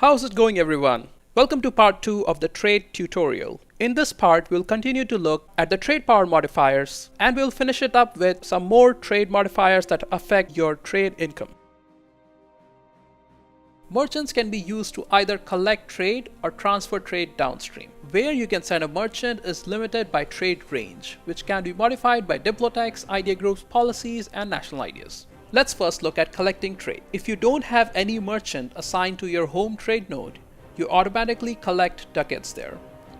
How's it going, everyone? Welcome to part 2 of the trade tutorial. In this part, we'll continue to look at the trade power modifiers and we'll finish it up with some more trade modifiers that affect your trade income. Merchants can be used to either collect trade or transfer trade downstream. Where you can send a merchant is limited by trade range, which can be modified by Diplotex, idea groups, policies, and national ideas. Let's first look at collecting trade. If you don't have any merchant assigned to your home trade node, you automatically collect ducats there.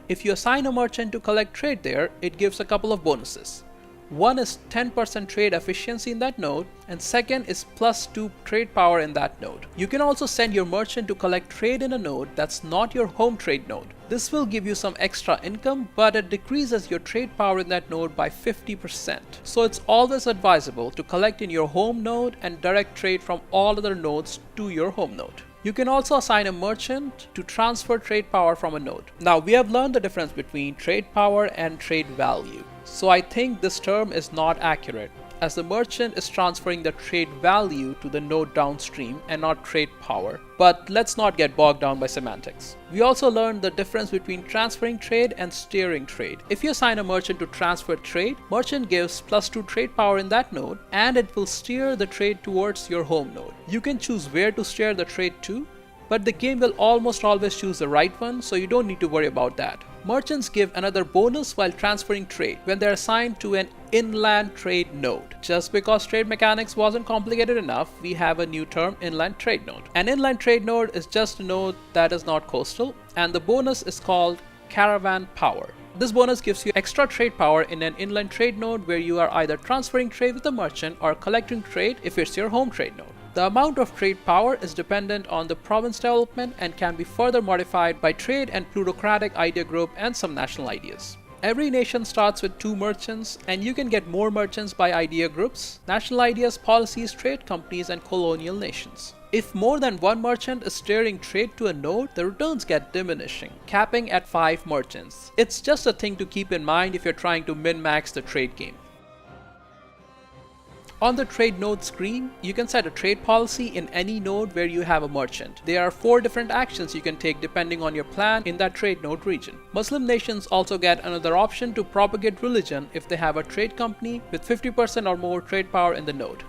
If you assign a merchant to collect trade there, it gives a couple of bonuses. One is 10% trade efficiency in that node, and second is +2 trade power in that node. You can also send your merchant to collect trade in a node that's not your home trade node. This will give you some extra income, but it decreases your trade power in that node by 50%. So it's always advisable to collect in your home node and direct trade from all other nodes to your home node. You can also assign a merchant to transfer trade power from a node. Now, we have learned the difference between trade power and trade value. So I think this term is not accurate, as the merchant is transferring the trade value to the node downstream and not trade power. But let's not get bogged down by semantics. We also learned the difference between transferring trade and steering trade. If you assign a merchant to transfer trade, merchant gives +2 trade power in that node and it will steer the trade towards your home node. You can choose where to steer the trade to, but the game will almost always choose the right one, so you don't need to worry about that. Merchants give another bonus while transferring trade when they're assigned to an inland trade node. Just because trade mechanics wasn't complicated enough, we have a new term, inland trade node. An inland trade node is just a node that is not coastal, and the bonus is called caravan power. This bonus gives you extra trade power in an inland trade node where you are either transferring trade with a merchant or collecting trade if it's your home trade node. The amount of trade power is dependent on the province development and can be further modified by trade and plutocratic idea group and some national ideas. Every nation starts with 2 merchants, and you can get more merchants by idea groups, national ideas, policies, trade companies, and colonial nations. If more than one merchant is steering trade to a node, the returns get diminishing, capping at 5 merchants. It's just a thing to keep in mind if you're trying to min-max the trade game. On the trade node screen, you can set a trade policy in any node where you have a merchant. There are 4 different actions you can take depending on your plan in that trade node region. Muslim nations also get another option to propagate religion if they have a trade company with 50% or more trade power in the node.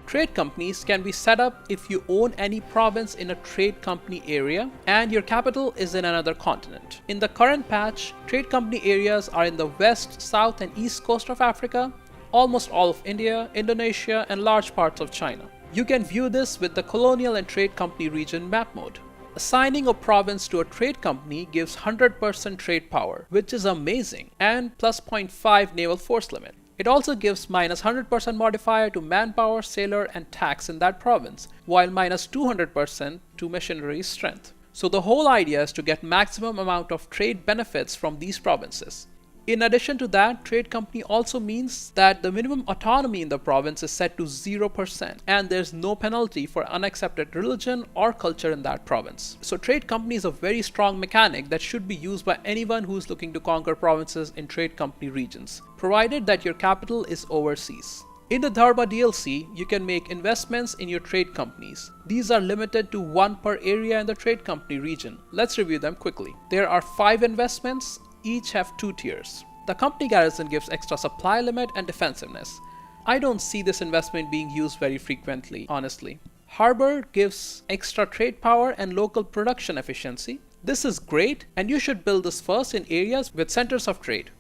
Trade companies can be set up if you own any province in a trade company area and your capital is in another continent. In the current patch, trade company areas are in the west, south, and east coast of Africa, almost all of India, Indonesia, and large parts of China. You can view this with the colonial and trade company region map mode. Assigning a province to a trade company gives 100% trade power, which is amazing, and plus 0.5 naval force limit. It also gives -100% modifier to manpower, sailor, and tax in that province, while -200% to machinery strength. So the whole idea is to get maximum amount of trade benefits from these provinces. In addition to that, trade company also means that the minimum autonomy in the province is set to 0% and there's no penalty for unaccepted religion or culture in that province. So trade company is a very strong mechanic that should be used by anyone who's looking to conquer provinces in trade company regions, provided that your capital is overseas. In the Dharma DLC, you can make investments in your trade companies. These are limited to 1 per area in the trade company region. Let's review them quickly. There are 5 investments. Each have 2 tiers. The company garrison gives extra supply limit and defensiveness. I don't see this investment being used very frequently, honestly. Harbor gives extra trade power and local production efficiency. This is great, and you should build this first in areas with centers of trade.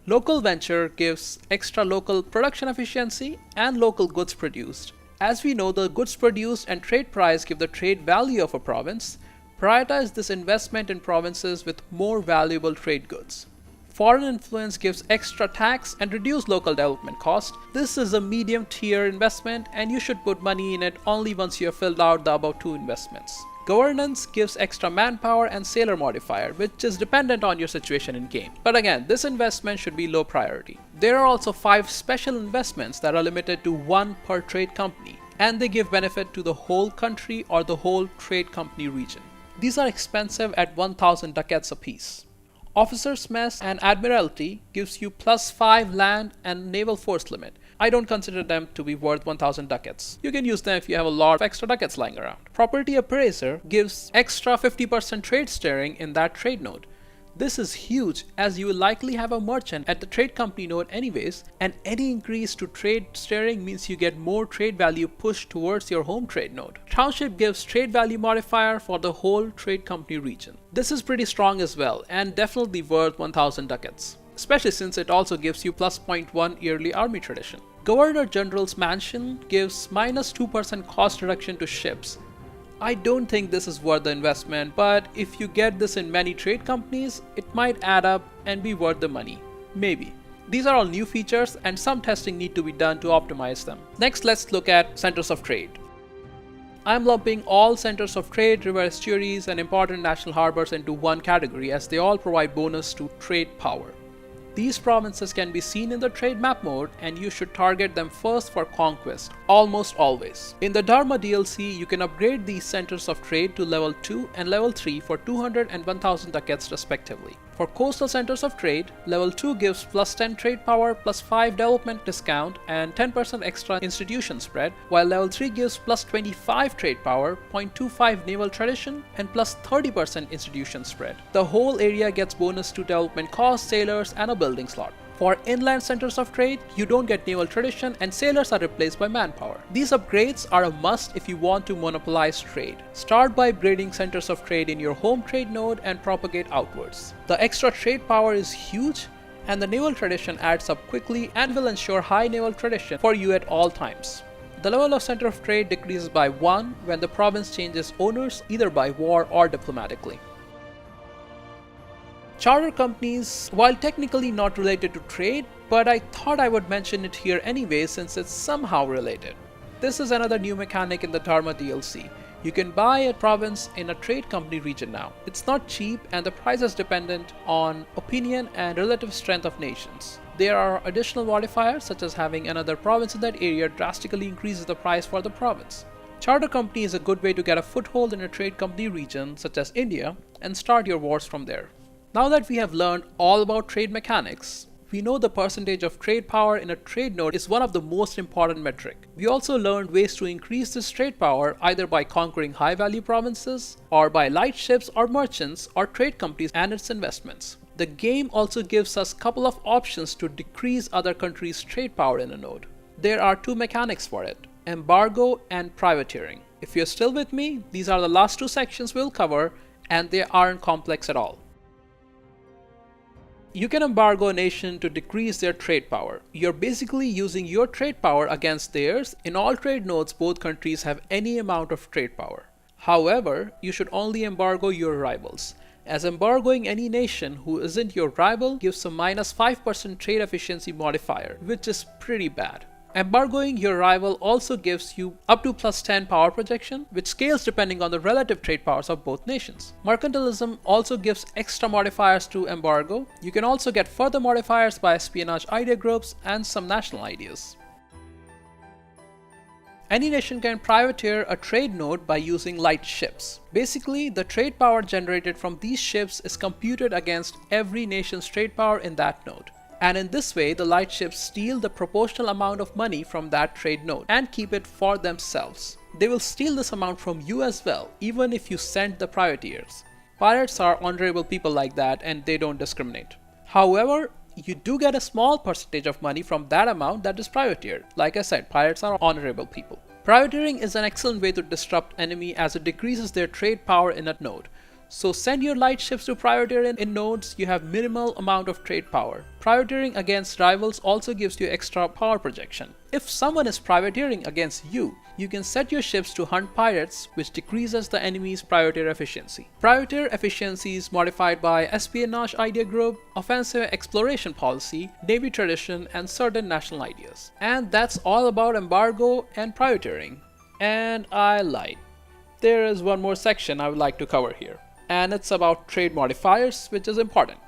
Local venture gives extra local production efficiency and local goods produced. As we know, the goods produced and trade price give the trade value of a province. Prioritize this investment in provinces with more valuable trade goods. Foreign influence gives extra tax and reduced local development cost. This is a medium tier investment and you should put money in it only once you have filled out the above 2 investments. Governance gives extra manpower and sailor modifier, which is dependent on your situation in game. But again, this investment should be low priority. There are also 5 special investments that are limited to 1 per trade company, and they give benefit to the whole country or the whole trade company region. These are expensive at 1,000 ducats apiece. Officers' Mess and Admiralty gives you +5 land and naval force limit. I don't consider them to be worth 1000 ducats. You can use them if you have a lot of extra ducats lying around. Property appraiser gives extra 50% trade steering in that trade node. This is huge as you will likely have a merchant at the trade company node anyways, and any increase to trade steering means you get more trade value pushed towards your home trade node. Township gives trade value modifier for the whole trade company region. This is pretty strong as well and definitely worth 1000 ducats, especially since it also gives you plus 0.1 yearly army tradition. Governor General's mansion gives minus 2% cost reduction to ships. I don't think this is worth the investment, but if you get this in many trade companies, it might add up and be worth the money. Maybe. These are all new features and some testing need to be done to optimize them. Next, let's look at centers of trade. I'm lumping all centers of trade, river estuaries, and important national harbors into one category as they all provide bonus to trade power. These provinces can be seen in the trade map mode and you should target them first for conquest, almost always. In the Dharma DLC, you can upgrade these centers of trade to level 2 and level 3 for 200 and 1000 ducats respectively. For coastal centers of trade, level 2 gives plus 10 trade power, plus 5 development discount and 10% extra institution spread, while level 3 gives plus 25 trade power, 0.25 naval tradition and plus 30% institution spread. The whole area gets bonus to development cost, sailors and a building slot. For inland centers of trade, you don't get naval tradition and sailors are replaced by manpower. These upgrades are a must if you want to monopolize trade. Start by upgrading centers of trade in your home trade node and propagate outwards. The extra trade power is huge and the naval tradition adds up quickly and will ensure high naval tradition for you at all times. The level of center of trade decreases by 1 when the province changes owners either by war or diplomatically. Charter companies, while technically not related to trade, but I thought I would mention it here anyway since it's somehow related. This is another new mechanic in the Dharma DLC. You can buy a province in a trade company region now. It's not cheap and the price is dependent on opinion and relative strength of nations. There are additional modifiers such as having another province in that area drastically increases the price for the province. Charter company is a good way to get a foothold in a trade company region such as India and start your wars from there. Now that we have learned all about trade mechanics, we know the percentage of trade power in a trade node is one of the most important metric. We also learned ways to increase this trade power either by conquering high value provinces or by light ships or merchants or trade companies and its investments. The game also gives us a couple of options to decrease other countries' trade power in a node. There are two mechanics for it, embargo and privateering. If you're still with me, these are the last two sections we'll cover and they aren't complex at all. You can embargo a nation to decrease their trade power. You're basically using your trade power against theirs. In all trade nodes, both countries have any amount of trade power. However, you should only embargo your rivals, as embargoing any nation who isn't your rival gives a minus 5% trade efficiency modifier, which is pretty bad. Embargoing your rival also gives you up to plus 10 power projection, which scales depending on the relative trade powers of both nations. Mercantilism also gives extra modifiers to embargo. You can also get further modifiers by espionage idea groups and some national ideas. Any nation can privateer a trade node by using light ships. Basically, the trade power generated from these ships is computed against every nation's trade power in that node. And in this way, the light ships steal the proportional amount of money from that trade node and keep it for themselves. They will steal this amount from you as well, even if you send the privateers. Pirates are honorable people like that and they don't discriminate. However, you do get a small percentage of money from that amount that is privateered. Like I said, pirates are honorable people. Privateering is an excellent way to disrupt enemy as it decreases their trade power in a node. So send your light ships to privateer in nodes you have minimal amount of trade power. Privateering against rivals also gives you extra power projection. If someone is privateering against you, you can set your ships to hunt pirates, which decreases the enemy's privateer efficiency. Privateer efficiency is modified by espionage idea group, offensive exploration policy, navy tradition, and certain national ideas. And that's all about embargo and privateering. And I lied. There is one more section I would like to cover here. And it's about trade modifiers, which is important.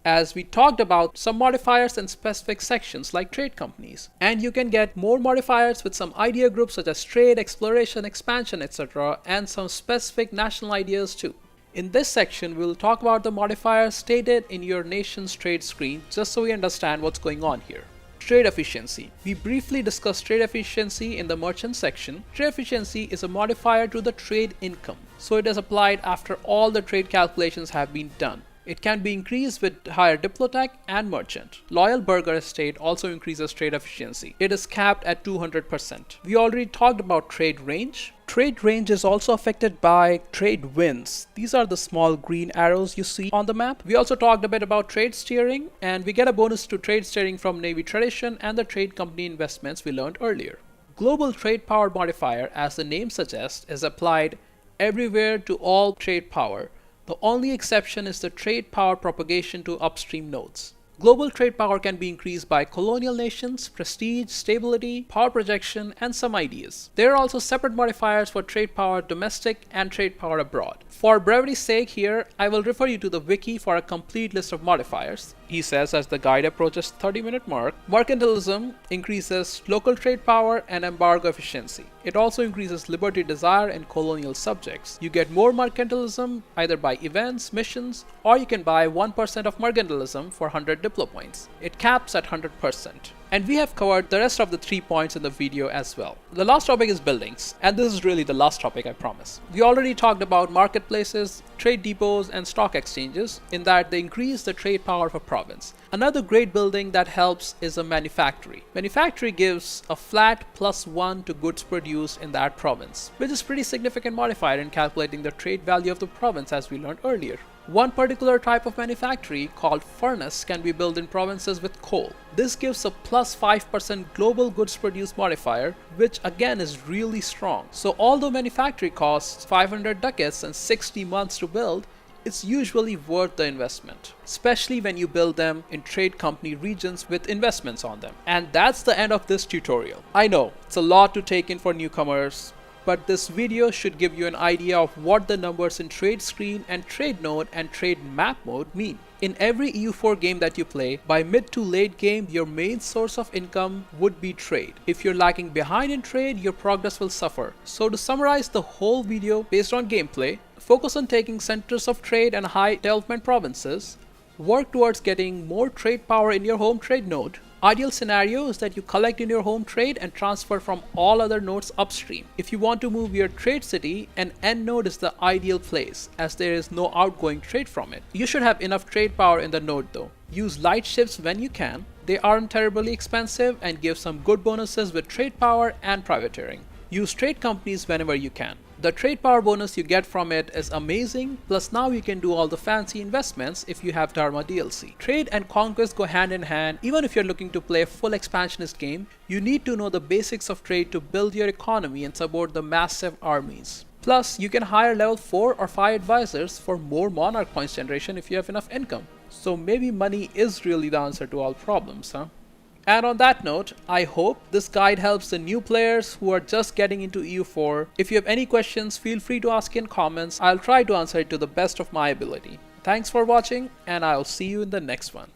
As we talked about some modifiers in specific sections like trade companies, and you can get more modifiers with some idea groups such as trade, exploration, expansion, etc., and some specific national ideas too. In this section, we'll talk about the modifiers stated in your nation's trade screen just so we understand what's going on here. Trade efficiency. We briefly discussed trade efficiency in the merchant section. Trade efficiency is a modifier to the trade income, so it is applied after all the trade calculations have been done. It can be increased with higher Diplotech and merchant. Loyal burger estate also increases trade efficiency. It is capped at 200%. We already talked about trade range. Trade range is also affected by trade winds. These are the small green arrows you see on the map. We also talked a bit about trade steering, and we get a bonus to trade steering from Navy tradition and the trade company investments we learned earlier. Global trade power modifier, as the name suggests, is applied everywhere to all trade power. The only exception is the trade power propagation to upstream nodes. Global trade power can be increased by colonial nations, prestige, stability, power projection, and some ideas. There are also separate modifiers for trade power domestic and trade power abroad. For brevity's sake here, I will refer you to the wiki for a complete list of modifiers. He says as the guide approaches 30-minute mark, mercantilism increases local trade power and embargo efficiency. It also increases liberty desire in colonial subjects. You get more mercantilism either by events, missions, or you can buy 1% of mercantilism for 100 Diplo points. It caps at 100%. And we have covered the rest of the 3 points in the video as well. The last topic is buildings, and this is really the last topic, I promise. We already talked about marketplaces, trade depots, and stock exchanges, in that they increase the trade power of a province. Another great building that helps is a manufactory. Manufactory gives a flat +1 to goods produced in that province, which is pretty significant modifier in calculating the trade value of the province, as we learned earlier. One particular type of manufactory called furnace can be built in provinces with coal. This gives a +5% global goods produced modifier, which again is really strong. So although manufacturing costs 500 ducats and 60 months to build, it's usually worth the investment, especially when you build them in trade company regions with investments on them. And that's the end of this tutorial. I know, it's a lot to take in for newcomers, but this video should give you an idea of what the numbers in trade screen and trade node and trade map mode mean. In every EU4 game that you play, by mid to late game, your main source of income would be trade. If you're lagging behind in trade, your progress will suffer. So to summarize the whole video based on gameplay, focus on taking centers of trade and high development provinces, work towards getting more trade power in your home trade node. Ideal scenario is that you collect in your home trade and transfer from all other nodes upstream. If you want to move your trade city, an end node is the ideal place, as there is no outgoing trade from it. You should have enough trade power in the node though. Use light ships when you can. They aren't terribly expensive and give some good bonuses with trade power and privateering. Use trade companies whenever you can. The trade power bonus you get from it is amazing, plus now you can do all the fancy investments if you have Dharma DLC. Trade and conquest go hand in hand. Even if you're looking to play a full expansionist game, you need to know the basics of trade to build your economy and support the massive armies. Plus, you can hire level 4 or 5 advisors for more monarch points generation if you have enough income. So maybe money is really the answer to all problems, huh? And on that note, I hope this guide helps the new players who are just getting into EU4. If you have any questions, feel free to ask in comments. I'll try to answer it to the best of my ability. Thanks for watching, and I'll see you in the next one.